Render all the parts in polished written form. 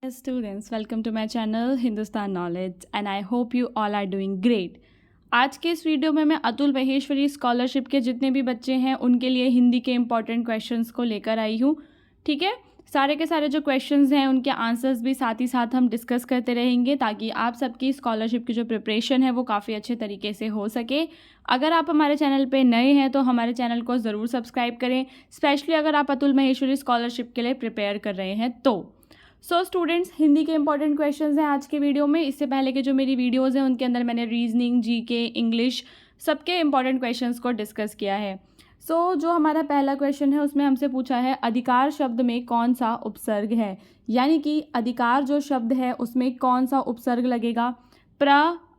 Yes, students, welcome to my channel Hindustan knowledge and I hope you all are doing great. आज के इस video में मैं Atul Maheshwari scholarship के जितने भी बच्चे हैं उनके लिए हिंदी के इंपॉर्टेंट क्वेश्चंस को लेकर आई हूँ। ठीक है, सारे के सारे जो क्वेश्चंस हैं उनके आंसर्स भी साथ ही साथ हम डिस्कस करते रहेंगे ताकि आप सबकी स्कॉलरशिप की जो प्रिपरेशन है वो काफ़ी अच्छे तरीके से हो सके। अगर आप हमारे चैनल पे नए हैं तो हमारे चैनल को ज़रूर सब्सक्राइब करें, स्पेशली अगर आप अतुल महेश्वरी स्कॉलरशिप के लिए प्रिपेयर कर रहे हैं तो। स्टूडेंट्स, हिंदी के इंपॉर्टेंट क्वेश्चंस हैं आज के वीडियो में। इससे पहले के जो मेरी वीडियोस हैं उनके अंदर मैंने रीजनिंग, जीके, इंग्लिश सबके इंपॉर्टेंट क्वेश्चंस को डिस्कस किया है। जो हमारा पहला क्वेश्चन है उसमें हमसे पूछा है अधिकार शब्द में कौन सा उपसर्ग है, यानी कि अधिकार जो शब्द है उसमें कौन सा उपसर्ग लगेगा, प्र,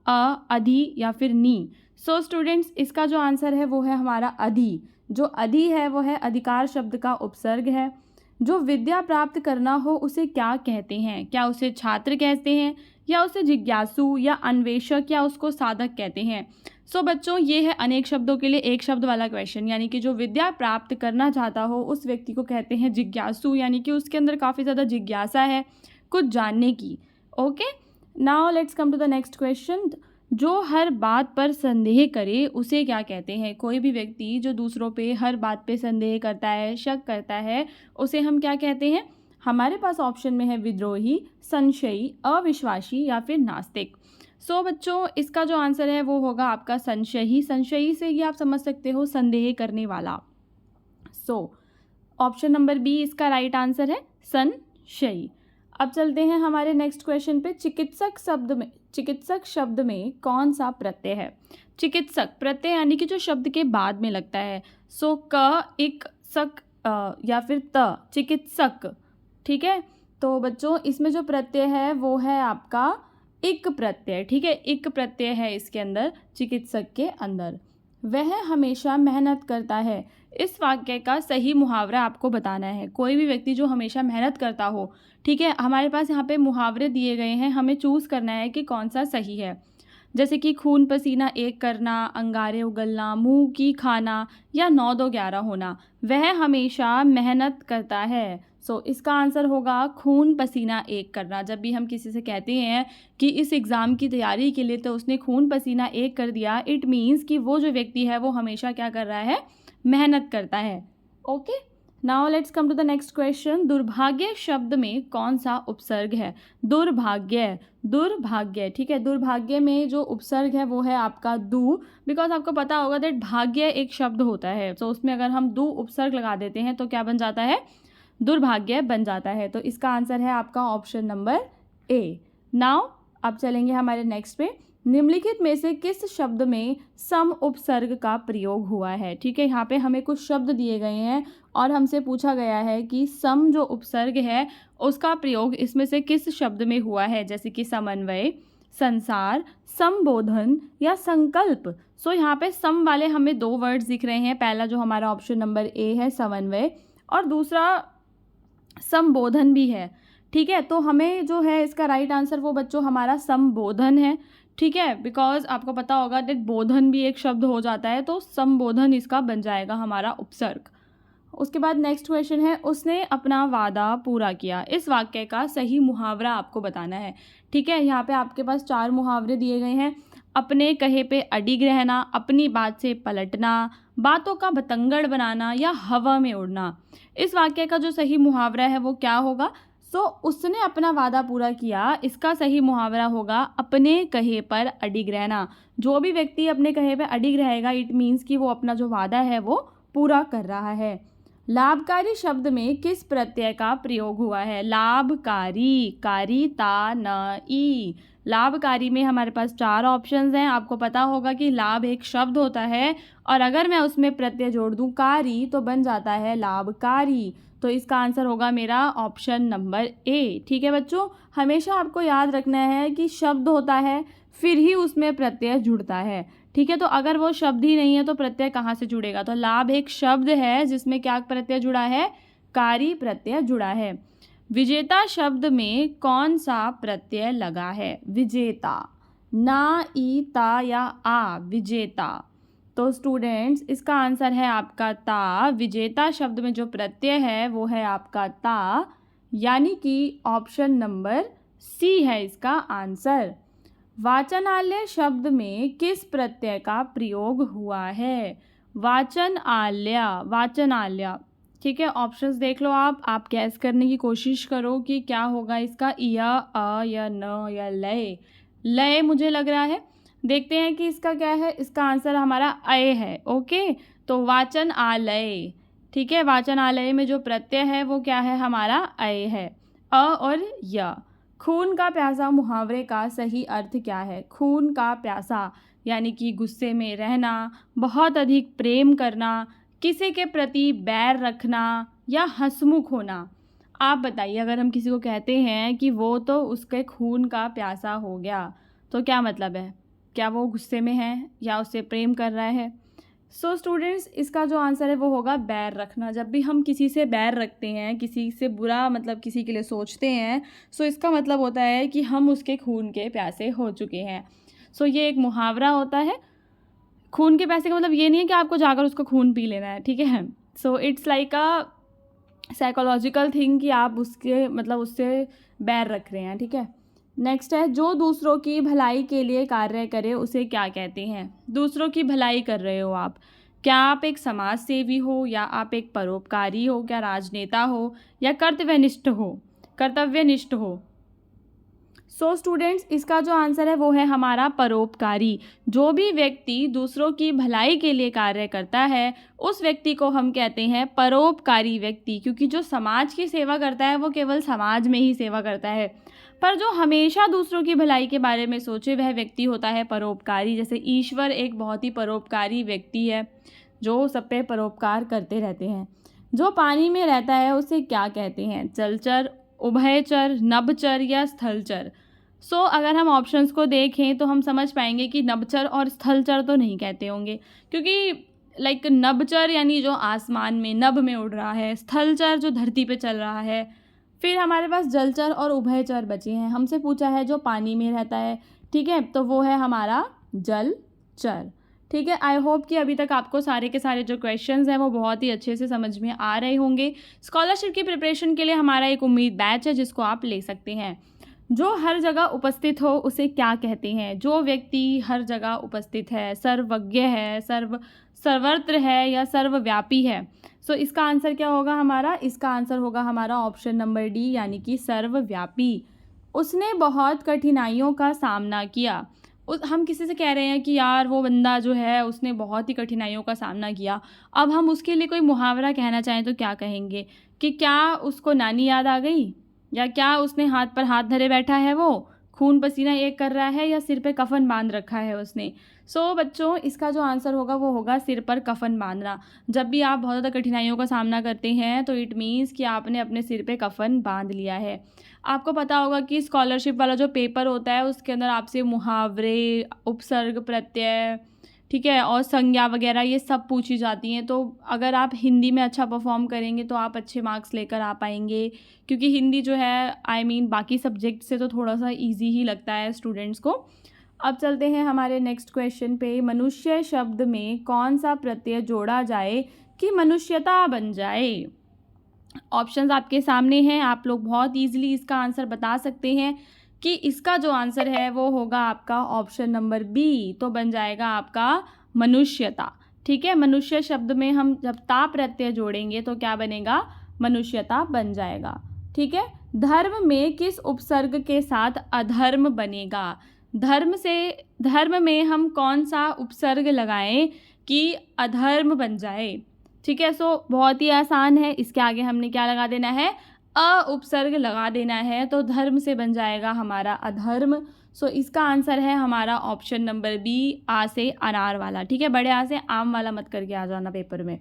अ, अधि या फिर नी। स्टूडेंट्स, इसका जो आंसर है वो है हमारा अधि। जो अधि है वो है अधिकार शब्द का उपसर्ग है। जो विद्या प्राप्त करना हो उसे क्या कहते हैं? क्या उसे छात्र कहते हैं या उसे जिज्ञासु या अन्वेषक या उसको साधक कहते हैं? बच्चों, ये है अनेक शब्दों के लिए एक शब्द वाला क्वेश्चन, यानी कि जो विद्या प्राप्त करना चाहता हो उस व्यक्ति को कहते हैं जिज्ञासु, यानी कि उसके अंदर काफ़ी ज़्यादा जिज्ञासा है कुछ जानने की। Okay, now let's come to the next question. जो हर बात पर संदेह करे उसे क्या कहते हैं? कोई भी व्यक्ति जो दूसरों पे हर बात पे संदेह करता है, शक करता है, उसे हम क्या कहते हैं? हमारे पास ऑप्शन में है विद्रोही, संशयी, अविश्वासी या फिर नास्तिक। बच्चों, इसका जो आंसर है वो होगा आपका संशयी। संशयी से ये आप समझ सकते हो संदेह करने वाला। ऑप्शन नंबर बी इसका राइट आंसर है, संशयी। अब चलते हैं हमारे नेक्स्ट क्वेश्चन पे। चिकित्सक शब्द में कौन सा प्रत्यय है? चिकित्सक प्रत्यय यानी कि जो शब्द के बाद में लगता है। क, इक, सक या फिर त, चिकित्सक। ठीक है, तो बच्चों इसमें जो प्रत्यय है वो है आपका इक प्रत्यय। ठीक है, इक प्रत्यय है इसके अंदर, चिकित्सक के अंदर। वह हमेशा मेहनत करता है, इस वाक्य का सही मुहावरा आपको बताना है। कोई भी व्यक्ति जो हमेशा मेहनत करता हो, ठीक है, हमारे पास यहाँ पे मुहावरे दिए गए हैं, हमें चूज़ करना है कि कौन सा सही है। जैसे कि खून पसीना एक करना, अंगारे उगलना, मुंह की खाना या 9 2 11 होना। वह हमेशा मेहनत करता है। इसका आंसर होगा खून पसीना एक करना। जब भी हम किसी से कहते हैं कि इस एग्ज़ाम की तैयारी के लिए तो उसने खून पसीना एक कर दिया, इट मीन्स कि वो जो व्यक्ति है वो हमेशा क्या कर रहा है? मेहनत करता है। Okay, now let's come to the next question. दुर्भाग्य शब्द में कौन सा उपसर्ग है? दुर्भाग्य, दुर्भाग्य। ठीक है, दुर्भाग्य में जो उपसर्ग है वो है आपका दु, बिकॉज आपको पता होगा दैट भाग्य एक शब्द होता है। उसमें अगर हम दु उपसर्ग लगा देते हैं तो क्या बन जाता है? दुर्भाग्य बन जाता है। तो इसका आंसर है आपका ऑप्शन नंबर ए। नाउ अब चलेंगे हमारे नेक्स्ट पे। निम्नलिखित में से किस शब्द में सम उपसर्ग का प्रयोग हुआ है? ठीक है, यहाँ पे हमें कुछ शब्द दिए गए हैं और हमसे पूछा गया है कि सम जो उपसर्ग है उसका प्रयोग इसमें से किस शब्द में हुआ है? जैसे कि समन्वय, संसार, संबोधन या संकल्प। यहाँ पे सम वाले हमें 2 वर्ड्स दिख रहे हैं। पहला जो हमारा ऑप्शन नंबर ए है समन्वय, और दूसरा संबोधन भी है। ठीक है, तो हमें जो है इसका राइट आंसर वो बच्चों हमारा संबोधन है। ठीक है, बिकॉज आपको पता होगा दैट बोधन भी एक शब्द हो जाता है, तो संबोधन इसका बन जाएगा हमारा उपसर्ग। उसके बाद नेक्स्ट क्वेश्चन है, उसने अपना वादा पूरा किया। इस वाक्य का सही मुहावरा आपको बताना है। ठीक है, यहाँ पे आपके पास 4 मुहावरे दिए गए हैं। अपने कहे पे अडिग रहना, अपनी बात से पलटना, बातों का बतंगड़ बनाना या हवा में उड़ना। इस वाक्य का जो सही मुहावरा है वो क्या होगा? उसने अपना वादा पूरा किया, इसका सही मुहावरा होगा अपने कहे पर अडिग रहना। जो भी व्यक्ति अपने कहे पे अडिग रहेगा, इट मीन्स कि वो अपना जो वादा है वो पूरा कर रहा है। लाभकारी शब्द में किस प्रत्यय का प्रयोग हुआ है? लाभकारी, कारी ता न ई। लाभकारी में हमारे पास 4 ऑप्शंस हैं। आपको पता होगा कि लाभ एक शब्द होता है और अगर मैं उसमें प्रत्यय जोड़ दूं कारी तो बन जाता है लाभकारी। तो इसका आंसर होगा मेरा ऑप्शन नंबर ए। ठीक है बच्चों, हमेशा आपको याद रखना है कि शब्द होता है फिर ही उसमें प्रत्यय जुड़ता है। ठीक है, तो अगर वो शब्द ही नहीं है तो प्रत्यय कहाँ से जुड़ेगा? तो लाभ एक शब्द है जिसमें क्या प्रत्यय जुड़ा है? कारी प्रत्यय जुड़ा है। विजेता शब्द में कौन सा प्रत्यय लगा है? विजेता, ना, ई, ता या आ, विजेता। तो स्टूडेंट्स इसका आंसर है आपका ता। विजेता शब्द में जो प्रत्यय है वो है आपका ता। यानी कि ऑप्शन नंबर सी है इसका आंसर। वाचनालय शब्द में किस प्रत्यय का प्रयोग हुआ है? वाचनालय। ठीक है, ऑप्शंस देख लो आप गैस करने की कोशिश करो कि क्या होगा इसका, या अ या न या लय। लय मुझे लग रहा है, देखते हैं कि इसका क्या है। इसका आंसर हमारा अय है। ओके, तो वाचनालय। ठीक है, वाचनालय में जो प्रत्यय है वो क्या है हमारा, अय है, अ और य। खून का प्यासा मुहावरे का सही अर्थ क्या है? खून का प्यासा यानी कि गुस्से में रहना, बहुत अधिक प्रेम करना, किसी के प्रति बैर रखना या हंसमुख होना। आप बताइए, अगर हम किसी को कहते हैं कि वो तो उसके खून का प्यासा हो गया, तो क्या मतलब है? क्या वो गुस्से में है या उससे प्रेम कर रहा है? सो स्टूडेंट्स, इसका जो आंसर है वो होगा बैर रखना। जब भी हम किसी से बैर रखते हैं, किसी से बुरा मतलब किसी के लिए सोचते हैं, सो इसका मतलब होता है कि हम उसके खून के प्यासे हो चुके हैं। सो ये एक मुहावरा होता है। खून के प्यासे का मतलब ये नहीं है कि आपको जाकर उसका खून पी लेना है, ठीक है। So it's like a psychological thing कि आप उसके मतलब उससे बैर रख रहे हैं, ठीक है। नेक्स्ट है, जो दूसरों की भलाई के लिए कार्य करे उसे क्या कहते हैं? दूसरों की भलाई कर रहे हो आप, क्या आप एक समाज सेवी हो, या आप एक परोपकारी हो, क्या राजनेता हो, या कर्तव्यनिष्ठ हो। सो स्टूडेंट्स, इसका जो आंसर है वो है हमारा परोपकारी। जो भी व्यक्ति दूसरों की भलाई के लिए कार्य करता है उस व्यक्ति को हम कहते हैं परोपकारी व्यक्ति, क्योंकि जो समाज की सेवा करता है वो केवल समाज में ही सेवा करता है, पर जो हमेशा दूसरों की भलाई के बारे में सोचे वह व्यक्ति होता है परोपकारी। जैसे ईश्वर एक बहुत ही परोपकारी व्यक्ति है जो सब पे परोपकार करते रहते हैं। जो पानी में रहता है उसे क्या कहते हैं? जलचर, उभयचर, नभचर या स्थलचर। सो अगर हम ऑप्शंस को देखें तो हम समझ पाएंगे कि नभचर और स्थलचर तो नहीं कहते होंगे, क्योंकि लाइक नभचर यानी जो आसमान में नभ में उड़ रहा है, स्थलचर जो धरती पे चल रहा है। फिर हमारे पास जलचर और उभयचर बचे हैं। हमसे पूछा है जो पानी में रहता है, ठीक है, तो वो है हमारा जलचर। ठीक है, आई होप कि अभी तक आपको सारे के सारे जो क्वेश्चंस हैं वो बहुत ही अच्छे से समझ में आ रहे होंगे। स्कॉलरशिप की प्रिपरेशन के लिए हमारा एक उम्मीद बैच है जिसको आप ले सकते हैं। जो हर जगह उपस्थित हो उसे क्या कहते हैं? जो व्यक्ति हर जगह उपस्थित है, सर्वज्ञ है, सर्वत्र है या सर्वव्यापी है। सो इसका आंसर क्या होगा हमारा? इसका आंसर होगा हमारा ऑप्शन नंबर डी, यानी कि सर्वव्यापी। उसने बहुत कठिनाइयों का सामना किया। हम किसी से कह रहे हैं कि यार वो बंदा जो है उसने बहुत ही कठिनाइयों का सामना किया। अब हम उसके लिए कोई मुहावरा कहना चाहें तो क्या कहेंगे? कि क्या उसको नानी याद आ गई, या क्या उसने हाथ पर हाथ धरे बैठा है, वो खून पसीना एक कर रहा है, या सिर पे कफन बांध रखा है उसने। सो बच्चों, इसका जो आंसर होगा वो होगा सिर पर कफन बांधना। जब भी आप बहुत ज़्यादा कठिनाइयों का सामना करते हैं तो इट मीन्स कि आपने अपने सिर पे कफन बांध लिया है। आपको पता होगा कि स्कॉलरशिप वाला जो पेपर होता है उसके अंदर आपसे मुहावरे, उपसर्ग, प्रत्यय, ठीक है, और संज्ञा वगैरह ये सब पूछी जाती हैं। तो अगर आप हिंदी में अच्छा परफॉर्म करेंगे तो आप अच्छे मार्क्स लेकर आ पाएंगे, क्योंकि हिंदी जो है बाकी सब्जेक्ट से तो थोड़ा सा इजी ही लगता है स्टूडेंट्स को। अब चलते हैं हमारे नेक्स्ट क्वेश्चन पे। मनुष्य शब्द में कौन सा प्रत्यय जोड़ा जाए कि मनुष्यता बन जाए? ऑप्शंस आपके सामने हैं, आप लोग बहुत ईजिली इसका आंसर बता सकते हैं कि इसका जो आंसर है वो होगा आपका ऑप्शन नंबर बी, तो बन जाएगा आपका मनुष्यता। ठीक है, मनुष्य शब्द में हम जब ता प्रत्यय जोड़ेंगे तो क्या बनेगा? मनुष्यता बन जाएगा। ठीक है, धर्म में किस उपसर्ग के साथ अधर्म बनेगा? धर्म में हम कौन सा उपसर्ग लगाएं कि अधर्म बन जाए? ठीक है, सो बहुत ही आसान है। इसके आगे हमने क्या लगा देना है? अ उपसर्ग लगा देना है, तो धर्म से बन जाएगा हमारा अधर्म। सो इसका आंसर है हमारा ऑप्शन नंबर बी, आ से अनार वाला। ठीक है, बड़े आ से आम वाला मत करके आ जाना पेपर में।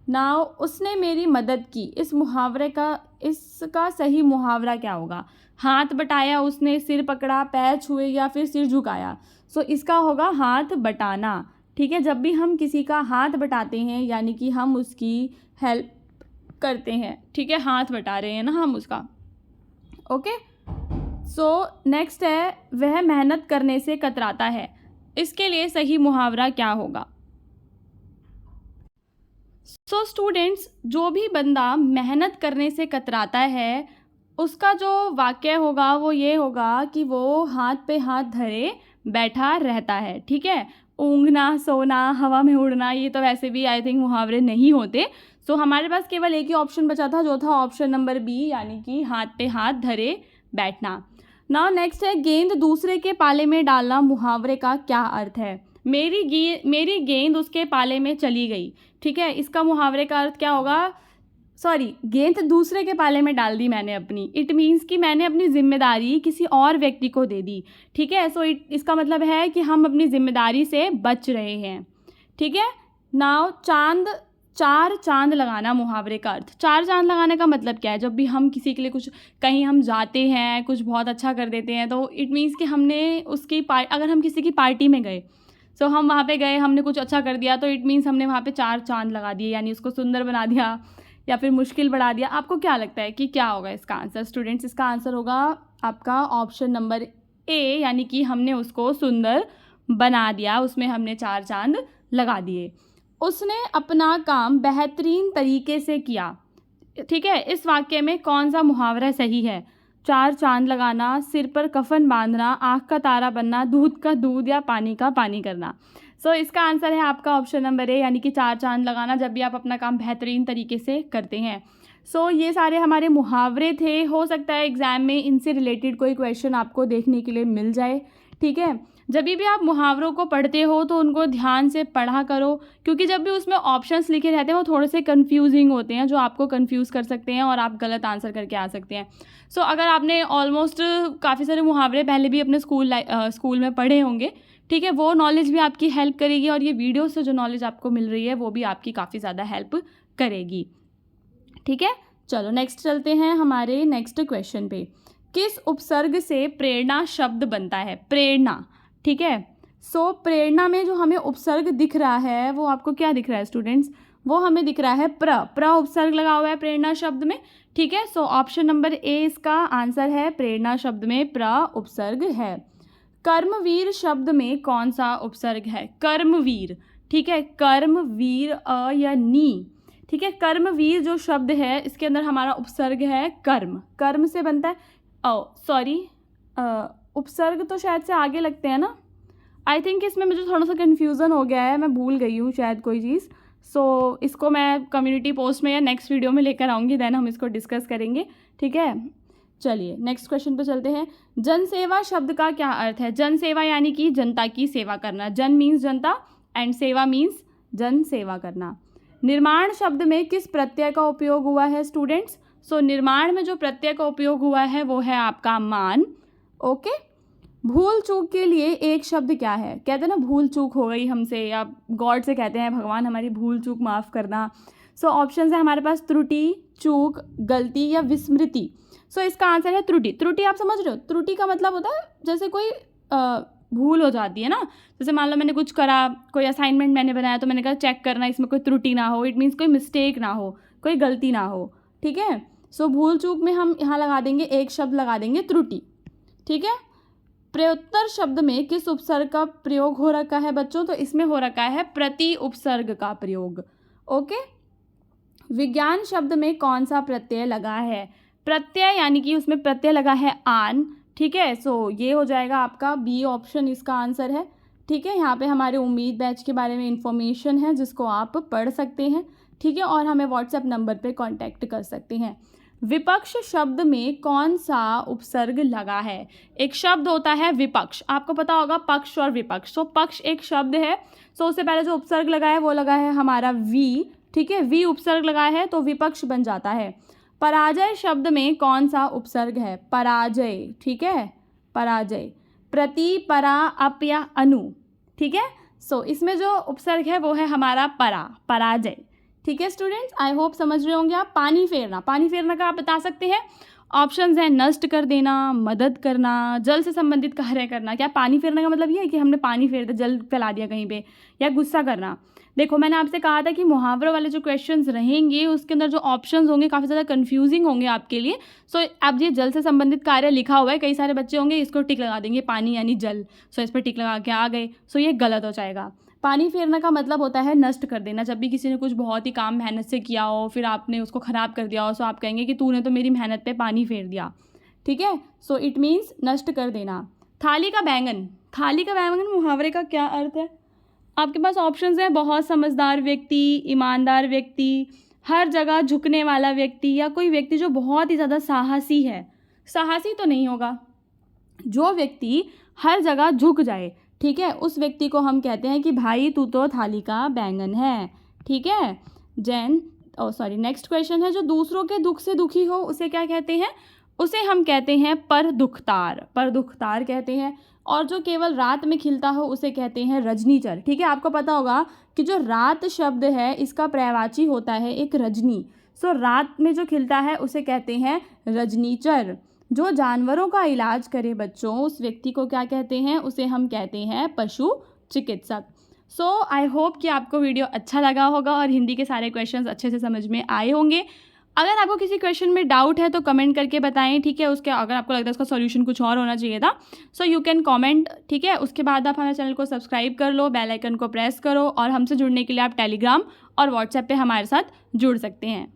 नाउ, उसने मेरी मदद की, इस मुहावरे का इसका सही मुहावरा क्या होगा? हाथ बटाया उसने, सिर पकड़ा, पैर छुए या फिर सिर झुकाया। सो इसका होगा हाथ बटाना। ठीक है, जब भी हम किसी का हाथ बटाते हैं यानी कि हम उसकी हेल्प करते हैं। ठीक है, हाथ बटा रहे हैं ना हम उसका। ओके, सो नेक्स्ट है, वह मेहनत करने से कतराता है। इसके लिए सही मुहावरा क्या होगा? सो स्टूडेंट्स, जो भी बंदा मेहनत करने से कतराता है उसका जो वाक्य होगा वो ये होगा कि वो हाथ पे हाथ धरे बैठा रहता है, ठीक है। ऊँघना, सोना, हवा में उड़ना, ये तो वैसे भी आई थिंक मुहावरे नहीं होते। सो हमारे पास केवल एक ही ऑप्शन बचा था, जो था ऑप्शन नंबर बी, यानी कि हाथ पे हाथ धरे बैठना। नाउ नेक्स्ट है गेंद दूसरे के पाले में डालना, मुहावरे का क्या अर्थ है। मेरी गेंद उसके पाले में चली गई, ठीक है। इसका मुहावरे का अर्थ क्या होगा, सॉरी, गेंद दूसरे के पाले में डाल दी मैंने अपनी, इट मीन्स कि मैंने अपनी जिम्मेदारी किसी और व्यक्ति को दे दी, ठीक है। सो इसका मतलब है कि हम अपनी जिम्मेदारी से बच रहे हैं, ठीक है। नाउ चार चांद लगाना, मुहावरे का अर्थ। चार चांद लगाने का मतलब क्या है, जब भी हम किसी के लिए कुछ, कहीं हम जाते हैं, कुछ बहुत अच्छा कर देते हैं, तो इट मीन्स कि हमने उसकी अगर हम किसी की पार्टी में गए, सो हम वहाँ पे गए, हमने कुछ अच्छा कर दिया, तो इट मीन्स हमने वहाँ पे चार चांद लगा दिए, यानी उसको सुंदर बना दिया या फिर मुश्किल बढ़ा दिया। आपको क्या लगता है कि क्या होगा इसका आंसर स्टूडेंट्स? इसका आंसर होगा आपका ऑप्शन नंबर ए, यानी कि हमने उसको सुंदर बना दिया, उसमें हमने चार चांद लगा दिए। उसने अपना काम बेहतरीन तरीके से किया, ठीक है। इस वाक्य में कौन सा मुहावरा सही है? चार चांद लगाना, सिर पर कफन बांधना, आँख का तारा बनना, दूध का दूध या पानी का पानी करना। सो इसका आंसर है आपका ऑप्शन नंबर ए, यानी कि चार चांद लगाना, जब भी आप अपना काम बेहतरीन तरीके से करते हैं। सो ये सारे हमारे मुहावरे थे। हो सकता है एग्ज़ाम में इनसे रिलेटेड कोई क्वेश्चन आपको देखने के लिए मिल जाए, ठीक है। जब भी आप मुहावरों को पढ़ते हो तो उनको ध्यान से पढ़ा करो, क्योंकि जब भी उसमें ऑप्शंस लिखे रहते हैं वो थोड़े से कंफ्यूजिंग होते हैं, जो आपको कंफ्यूज कर सकते हैं और आप गलत आंसर करके आ सकते हैं। सो अगर आपने ऑलमोस्ट काफ़ी सारे मुहावरे पहले भी अपने स्कूल में पढ़े होंगे, ठीक है, वो नॉलेज भी आपकी हेल्प करेगी, और ये वीडियो से जो नॉलेज आपको मिल रही है वो भी आपकी काफ़ी ज़्यादा हेल्प करेगी, ठीक है। चलो नेक्स्ट चलते हैं हमारे नेक्स्ट क्वेश्चन पे। किस उपसर्ग से प्रेरणा शब्द बनता है? प्रेरणा, ठीक है। सो प्रेरणा में जो हमें उपसर्ग दिख रहा है वो आपको क्या दिख रहा है स्टूडेंट्स? वो हमें दिख रहा है प्र उपसर्ग लगा हुआ है प्रेरणा शब्द में, ठीक है। सो ऑप्शन नंबर ए इसका आंसर है, प्रेरणा शब्द में प्र उपसर्ग है। कर्मवीर शब्द में कौन सा उपसर्ग है? कर्मवीर, ठीक है। कर्मवीर अ या नी, ठीक है। कर्मवीर जो शब्द है इसके अंदर हमारा उपसर्ग है कर्म, कर्म से बनता है। सॉरी, उपसर्ग तो शायद से आगे लगते हैं ना, आई थिंक इसमें मुझे थोड़ा सा कन्फ्यूज़न हो गया है, मैं भूल गई हूँ शायद कोई चीज़। सो इसको मैं कम्युनिटी पोस्ट में या नेक्स्ट वीडियो में लेकर आऊँगी, देन हम इसको डिस्कस करेंगे, ठीक है। चलिए नेक्स्ट क्वेश्चन पे चलते हैं। जनसेवा शब्द का क्या अर्थ है? जनसेवा यानी कि जनता की सेवा करना, जन मीन्स जनता एंड सेवा मीन्स जन सेवा करना। निर्माण शब्द में किस प्रत्यय का उपयोग हुआ है स्टूडेंट्स? सो निर्माण में जो प्रत्यय का उपयोग हुआ है वो है आपका मान, ओके। भूल चूक के लिए एक शब्द क्या है? कहते हैं ना भूल चूक हो गई हमसे, या गॉड से कहते हैं भगवान हमारी भूल चूक माफ़ करना। सो ऑप्शन है हमारे पास त्रुटि, चूक, गलती या विस्मृति। सो इसका आंसर है त्रुटि। त्रुटि आप समझ रहे हो? त्रुटि का मतलब होता है जैसे कोई भूल हो जाती है ना, जैसे मान लो मैंने कुछ करा, कोई असाइनमेंट मैंने बनाया, तो मैंने कहा चेक करना इसमें कोई त्रुटि ना हो, इट मीन्स कोई मिस्टेक ना हो, कोई गलती ना हो, ठीक है। सो भूल चूक में हम यहाँ लगा देंगे, एक शब्द लगा देंगे त्रुटि, ठीक है। प्रत्युत्तर शब्द में किस उपसर्ग का प्रयोग हो रखा है बच्चों? तो इसमें हो रखा है प्रति उपसर्ग का प्रयोग, ओके। विज्ञान शब्द में कौन सा प्रत्यय लगा है? प्रत्यय यानी कि उसमें प्रत्यय लगा है आन, ठीक है। सो ये हो जाएगा आपका बी ऑप्शन, इसका आंसर है, ठीक है। यहाँ पे हमारे उम्मीद बैच के बारे में इंफॉर्मेशन है जिसको आप पढ़ सकते हैं, ठीक है, और हमें व्हाट्सएप नंबर पे कांटेक्ट कर सकते हैं। विपक्ष शब्द में कौन सा उपसर्ग लगा है? एक शब्द होता है विपक्ष, आपको पता होगा पक्ष और विपक्ष। सो पक्ष एक शब्द है, सो उससे पहले जो उपसर्ग लगा है वो लगा है हमारा वी, ठीक है। वी उपसर्ग लगा है तो विपक्ष बन जाता है। पराजय शब्द में कौन सा उपसर्ग है? पराजय, ठीक है, पराजय। प्रति, परा, अप या अनु, ठीक है। सो इसमें जो उपसर्ग है वो है हमारा परा, पराजय, ठीक है स्टूडेंट्स। आई होप समझ रहे होंगे आप। पानी फेरना, पानी फेरना का आप बता सकते हैं। ऑप्शंस हैं नष्ट कर देना, मदद करना, जल से संबंधित कार्य करना। क्या पानी फेरने का मतलब ये है कि हमने पानी फेर दिया, जल फैला दिया कहीं पे, या गुस्सा करना? देखो मैंने आपसे कहा था कि मुहावरों वाले जो क्वेश्चंस रहेंगे उसके अंदर जो ऑप्शंस होंगे काफ़ी ज़्यादा कंफ्यूजिंग होंगे आपके लिए। सो अब ये जल से संबंधित कार्य लिखा हुआ है, कई सारे बच्चे होंगे इसको टिक लगा देंगे, पानी यानी जल, सो इस पर टिक लगा के आ गए, सो ये गलत हो जाएगा। पानी फेरना का मतलब होता है नष्ट कर देना। जब भी किसी ने कुछ बहुत ही काम मेहनत से किया हो, फिर आपने उसको ख़राब कर दिया हो, सो आप कहेंगे कि तूने तो मेरी मेहनत पे पानी फेर दिया, ठीक है। सो इट मीन्स नष्ट कर देना। थाली का बैंगन, थाली का बैंगन मुहावरे का क्या अर्थ है? आपके पास ऑप्शंस हैं, बहुत समझदार व्यक्ति, ईमानदार व्यक्ति, हर जगह झुकने वाला व्यक्ति, या कोई व्यक्ति जो बहुत ही ज़्यादा साहसी है। साहसी तो नहीं होगा, जो व्यक्ति हर जगह झुक जाए, ठीक है, उस व्यक्ति को हम कहते हैं कि भाई तू तो थाली का बैंगन है, ठीक है। नेक्स्ट क्वेश्चन है, जो दूसरों के दुख से दुखी हो उसे क्या कहते हैं? उसे हम कहते हैं पर दुखतार, पर दुखतार कहते हैं। और जो केवल रात में खिलता हो उसे कहते हैं रजनीचर, ठीक है। आपको पता होगा कि जो रात शब्द है इसका पर्यायवाची होता है एक रजनी। सो रात में जो खिलता है उसे कहते हैं रजनीचर। जो जानवरों का इलाज करे बच्चों, उस व्यक्ति को क्या कहते हैं? उसे हम कहते हैं पशु चिकित्सक। सो आई होप कि आपको वीडियो अच्छा लगा होगा और हिंदी के सारे क्वेश्चंस अच्छे से समझ में आए होंगे। अगर आपको किसी क्वेश्चन में डाउट है तो कमेंट करके बताएं, ठीक है। उसके अगर आपको लगता है उसका सॉल्यूशन कुछ और होना चाहिए था, सो यू कैन कमेंट, ठीक है। उसके बाद आप हमारे चैनल को सब्सक्राइब कर लो, बेल आइकन को प्रेस करो, और हमसे जुड़ने के लिए आप टेलीग्राम और व्हाट्सएप पे हमारे साथ जुड़ सकते हैं।